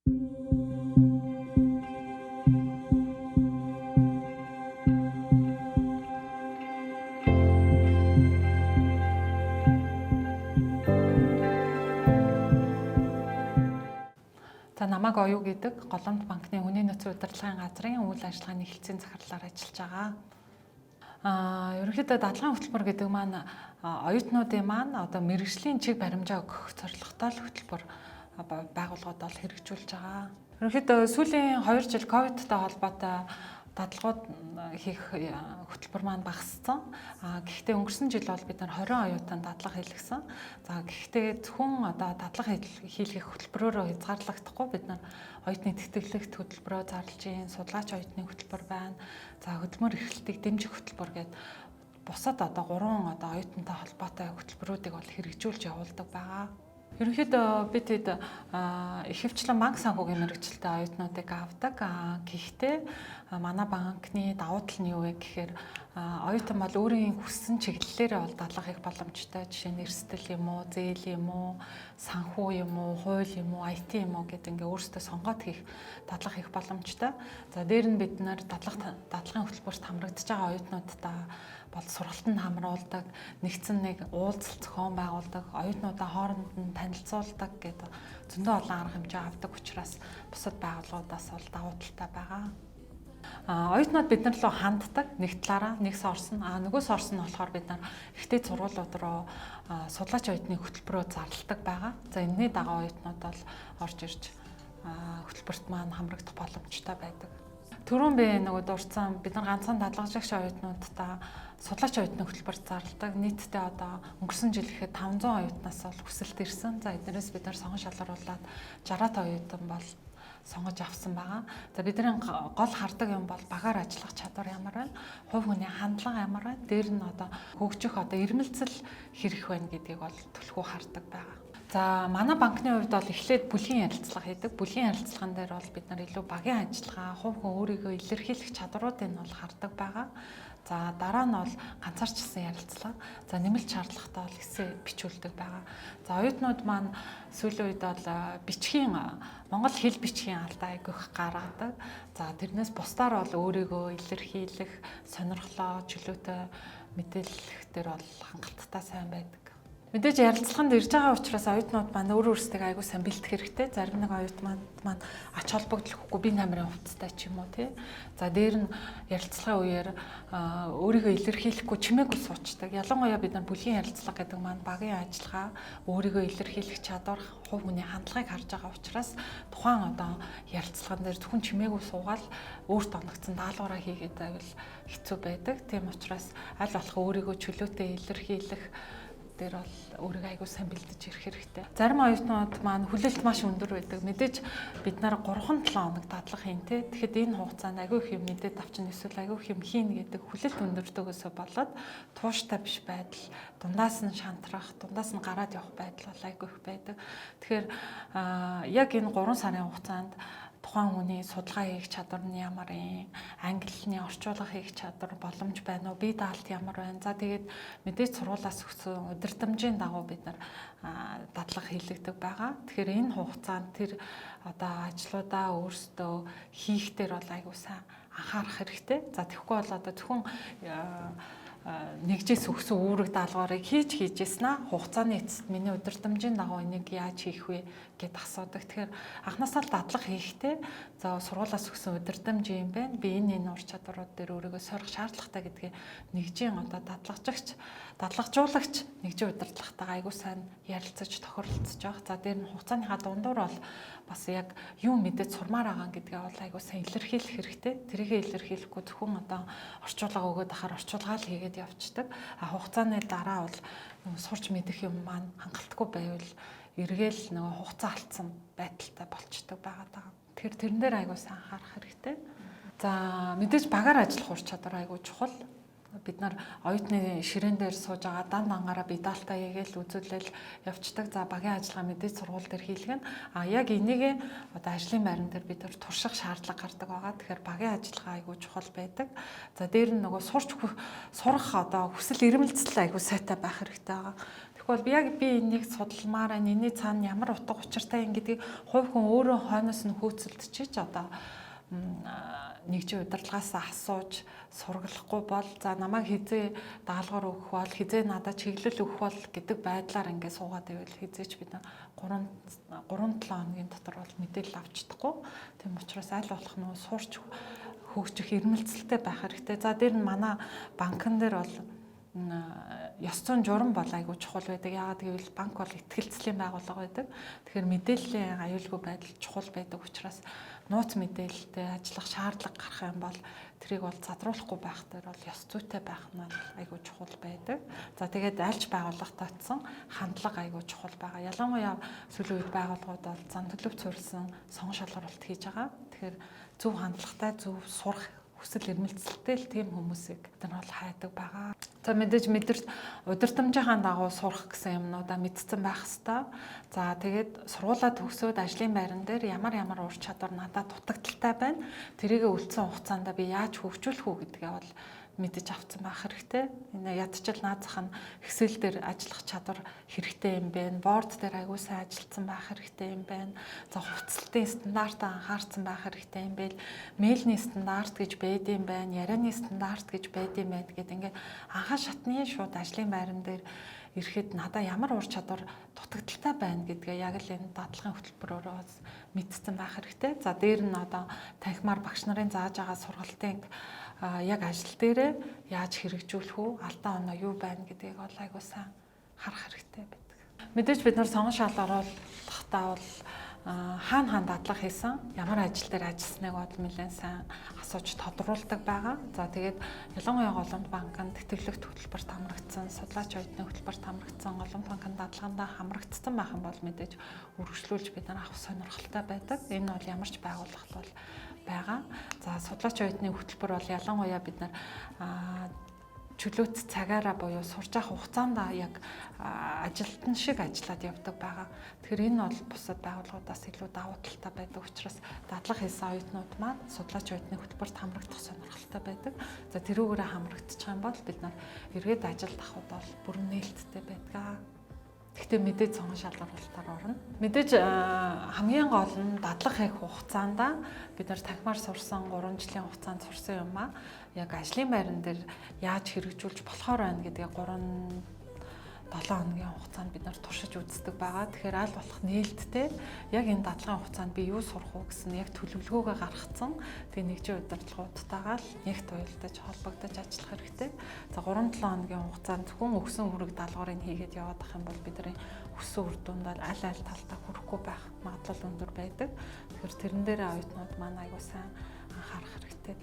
За намайг оюу гэдэг Голомт банкны үнийн нөөцийн удирдлагын газрын үйл ажиллагааны хэлтсийн захирлаар ажиллаж байгаа. Ерөнхийдөө дадлага хөтөлбөр гэдэг маань оюутнуудын маань одоо мэргэжлийн чиг баримжаа өгөх зорилготой л хөтөлбөр байгууллагууд бол хэрэгжүүлж байгаа. Ерөнхийдөө сүүлийн 2 жил ковидтай холбоотой дадлагууд хийх хөтөлбөр маань багассан. Гэхдээ өнгөрсөн жил бол бид нар 20 оюутан дадлага хийлгэсэн. За гэхдээ зөвхөн одоо дадлага хийлгэх хөтөлбөрөөрөө хязгаарлагдахгүй бид нар оюутны тэтгэлэгт хөтөлбөрөө зарлж ийн, судлаач оюутны хөтөлбөр байна. За хөдөлмөр эрхлэлтийг дэмжих хөтөлбөр гэдэг бусад одоо 3 одоо оюутантай холбоотой хөтөлбөрүүдийг бол хэрэгжүүлж явуулдаг байгаа. Ерөнхийдөө бид ихэвчлэн банк санхүүгийн мэргэжилтэй оюутнуудыг авдаг. Гэхдээ манай банкны давуу тал нь юу вэ гэхээр оюутан бол өөрийн хүссэн чиглэлээрээ бол дадлага хийх боломжтой. Жишээ нь эрсдэл юм уу, зээл юм уу, санхүү юм уу, хууль юм уу, IT юм уу гэдэг ингээ өөрсдөө сонгоод хийх дадлага хийх боломжтой. За дээр нь бид нар дадлагын хөтөлбөрт хамрагдаж байгаа оюутнуудаа бол сургалтанд хамруулдаг, нэгдсэн нэг уулзалт зохион байгуулдаг, оюутнуудаа хооронд нь танилцуулдаг гэдэг зөндөө олон арга хэмжээ авдаг учраас бусад байгууллагуудаас бол давуу талтай байгаа. Оюутнууд бид нар руу ханддаг нэг талаараа нэгс орсон. Нөгөөс орсон нь болохоор бид нар ихтэй сургуулиуд руу судлаач оюутны хөтөлбөрөөр зарладаг байгаа. За энэний дагуу оюутнууд бол орж ирж хөтөлбөрт маань хамрагдах боломжтой байдаг. Түрүүн би нөгөө дурдсан бид нар ганцхан дадлагжагч оюутнуудаа судлаач оюутны хөтөлбөрт зарладаг. Нийтдээ одоо өнгөрсөн жил ихэд 500 оюутнаас бол хүсэлт ирсэн. За эднээс бид нар сонгон шалгаруулад 60-аад оюутан бол сонгож авсан байгаа. За бидний гол хардаг юм бол багаар ажиллах чадвар ямар байна, хувь хүний хандлага ямар байна, дээр нь одоо хөгжих одоо ирмэлцэл хэрэг байна гэдгийг бол түлхүү хардаг байгаа. За манай банкны хувьд бол эхлээд бүлгийн ярилцлага хийдэг. Бүлгийн ярилцлаган дээр бол бид нар илүү багийн ажиллагаа, хувь хүн өөрийгөө илэрхийлэх чадруудыг нь бол хардаг байгаа. За дараа нь бол ганцаарчилсан ярилцлага. За нэмэлт шаардлагатай бол эсээ бичүүлдэг байгаа. За оюутнууд маань сүүлийн үед бол Монгол хэл бичгийн алдаа айгүйх гаргадаг. За тэрнээс бусдаар бол өөрийгөө илэрхийлэх, сонирхлоо, чөлөөтэй мэдээлэх дээр бол хангалттай сайн байдаг. Мэдээж ярилцлаганд ирж байгаа учраас оюутнууд маань өөр өөрсдөө аягүй сайн бэлтгэх хэрэгтэй. Зарим нэг оюутнууд маань ач холбогдол хөхгүй бие намрын хувцастай ч юм уу тий. За дээр нь ярилцлагын үеэр өөрийгөө илэрхийлэхгүй чимээгүй суучдаг. Ялангуяа бид нар бүлгийн ярилцлага гэдэг маань багийн ажиллагаа, өөрийгөө илэрхийлэх чадвар, хувь хүний хандлагыг харж байгаа учраас тухайн одоо ярилцлаган дээр зөвхөн чимээгүй суугаад өөрт оногдсон даалгавраа хийгээд байвал хэцүү байдаг. Тийм учраас аль болох өөрийгөө чөлөөтэй илэрхийлэх дээр бол өөрийгөө аягүй сайн бэлдэж ирэх хэрэгтэй. Зарим оюутнууд маань хүлээлт маш өндөр байдаг. Мэдээж бид нар 3-7 хоног дадлага хийн тэ. Тэгэхэд энэ хугацаанд аягүй их юм мэдээд авчин эсвэл аягүй их юм хийн гэдэг хүлээлт өндөртөөсөө болоод тууштай биш байдал, дундаас нь шантрах, дундаас нь гараад явах байдал бол аягүй их байдаг. Тэгэхээр яг энэ 3 сарын хугацаанд тухайн хүний судалгаа хийх чадвар нь ямар юм, ангиллны орчуулга хийх чадвар боломж байна уу, бие даалт ямар байна. За тэгээд мэдээж сургуулиас өгсөн удирдамжийн дагуу бид нар дадлага хийлгдэг байгаа. Тэгэхээр энэ хугацаанд тэр одоо ажлуудаа өөрсдөө хийх дээр бол аягүй сайн анхаарах хэрэгтэй. За тэгэхгүй бол одоо зөвхөн нэгжээс өгсөн үүрэг даалгаврыг хийжсэн хугацааны эцэст миний удирдамжийн дагуу энийг яаж хийх вэ гэд асуудаг. Тэгэхээр анхнаасаа л дадлага хийхдээ за сургуулиас өгсөн удирдамж юм байна. Би энэ ур чадварууд дээр өөрийгөө сорих шаардлагатай гэдгийг нэгжийн одоо дадлагжуулагч нэгжийн удирдлагатайгаа аягүй сайн ярилцаж тохиролцож байгаа. За дээр нь хугацааныхаа дундуур бол бас яг юу мэдээд сурмаар байгаа гэдгээ бол аягүй сайн илэрхийлэх хэрэгтэй. Тэрийгэ илэрхийлэхгүй зөвхөн одоо орчуулга өгөөд ахаар орчуулгаа л хийгээд явцдаг. Хугацааны дараа бол сурч мэдэх юм маань хангалтгүй байвал эргээл нөгөө хугацаа алдсан байдалтай болчдөг байгаа даа. Тэгэхээр тэрэн дээр аягүй сайн анхаарах хэрэгтэй. За мэдээж багаар ажиллах ур чадвар аягүй чухал. Бид нар оюутны ширээн дээр сууж байгаа дан дангаараа бие даалтаа хийгээл үзүүлэл явцдаг. За багийн ажиллагаа мэдээж сургууль дээр хийлгэн. Яг энийг одоо ажлын байран дээр бид нар турших шаардлага гардаг байгаа. Тэгэхээр багийн ажиллагаа айгүй чухал байдаг. За дээр нь нөгөө сурах одоо хүсэл эрмэлзэл айгүй сайтай байх хэрэгтэй байгаа. Тэгвэл яг би энийг судалмаар байна. Энийний цаана ямар утга учиртай юм гэдгийг хувь хүн өөрөө хойноос нь хөөцөлдөж одоо нэгжийн удирдлагаас асууж сургалахгүй бол за намайг хизээ даалгавар өгөх бол хизээ надад чиглэл өгөх бол гэдэг байдлаар ингээд суугаад байвал хизээч бид 3-7 хоногийн дотор бол мэдээлэл авч чадахгүй. Тийм учраас аль болох нь суурч хөгжих ирмэлцэлтэй байх хэрэгтэй. За дээр нь манай банкн дээр бол ёс зүйн журам бол айгүй чухал байдаг. Яагаад гэвэл банк бол ихтгэлцлийн байгууллага байдаг. Тэгэхээр мэдээллийн аюулгүй байдал чухал байдаг учраас нууц мэдээлэлтэй ажиллах шаардлага гарах юм бол тэрийг бол задруулахгүй байх дээр бол ёс зүйтэй байх нь айгүй чухал байдаг. За тэгээд альж байгууллага татсан хандлага айгүй чухал байгаа. Ялангуяа сүүлийн үед байгууллагууд бол зан төлөв суурилсан сонгон шалгаруулалт хийж байгаа. Тэгэхээр зөв хандлагатай зөв сурах хүсэл эрмэлзэлтэй л тийм хүмүүсийг бид нар бол хайдаг байгаа. За мэдээж удирдамжийнхаа дагуу сурах гэсэн юмнуудаа мэдсэн байх хэвээр. За тэгээд сургуулаа төгсөөд ажлын байран дээр ямар ур чадвар надад дутагдaltaй байна. Тэрийг үлдсэн хугацаанд би яаж хөгжүүлэх үү гэдгээ бол мэдэж авсан байх хэрэгтэй. Энэ ядчил наазах нь Excel дээр ажиллах чадвар хэрэгтэй юм байна. Board дээр аягүй сайн ажилласан байх хэрэгтэй юм байна. За хувцалтын стандартаа анхаарсан байх хэрэгтэй юм байл. Мэйлний стандарт гэж байд юм байна. Ярианы стандарт гэж байд юм байна гэдэг ингээд анхаа шатны шууд ажлын байран дээр ирэхэд надаа ямар ур чадвар дутагдaltaй байна гэдгээ яг л энэ дадлагын хөтөлбөрөөр мэдсэн байх хэрэгтэй. За дээр нь одоо танхимаар багш нарын зааж байгаа сургалтын яг ажил дээрээ яаж хэрэгжүүлэх үү, алдаа оноо юу байна гэдгийг бол айгуу сайн харах хэрэгтэй байдаг. Мэдээж бид нар сонгон шалгаруулахдаа бол хаана дадлага хийсэн, ямар ажил дээр ажилласныг бол нэлээд сайн асууж тодруулдаг байгаа. За тэгээд ялангуяа Голомт банкнд тэтгэлэгт хөтөлбөрт хамрагдсан, судлаач оюутны хөтөлбөрт хамрагдсан, Голомт банкнд дадлагандаа хамрагдсан байх юм бол мэдээж үргэлжлүүлж бид нар авах сонирхолтой байдаг. Энэ бол ямар ч байгууллага бол байгаа. За судлаач оюутны хөтөлбөр бол ялангуяа бид нар чөлөөт цагаараа буюу сурж авах хугацаанд яг ажилтан шиг ажиллаад явдаг байгаа. Тэгэхээр энэ бол бусад байгууллагуудаас илүү давуу талтай байдаг учраас дадлага хийсэн оюутнууд маань судлаач оюутны хөтөлбөрт хамрагдах сонирхолтой байдаг. За тэрүүгээрээ хамрагдчих юм бол бид нар эргээд ажилд авахд бол бүрэн нээлттэй байдаг. Гэхдээ мэдээж сонгон шалгаруулалтаар орно. Мэдээж хамгийн гол нь дадлага хийх хугацаанд бид нар танхимаар сурсан 3 жилийн хугацаанд сурсан юм аа яг ажлын байран дээр яаж хэрэгжүүлж болохоор байна гэдгийг 3-7 хоногийн хугацаанд бид нар туршиж үздэг байгаа. Тэгэхээр аль болох нээлттэй яг энэ дадлагын хугацаанд би юу сурах уу гэсэн яг төлөвлөгөөгөө гаргацсан. Тэгээ нэгжийн удирдлагуудтайгаа л нэгт уялдаж холбогдож ажиллах хэрэгтэй. За 3-7 хоногийн хугацаанд зөвхөн өгсөн хүрэг даалгаврыг хийгээд яваад ах юм бол бидний өссөн үр дүнд бол аль талдаа хүрэхгүй байх магадлал өндөр байдаг. Тэгэхээр тэрэн дээрээ оюутнууд маань аягүй сайн анхаарах хэрэгтэй.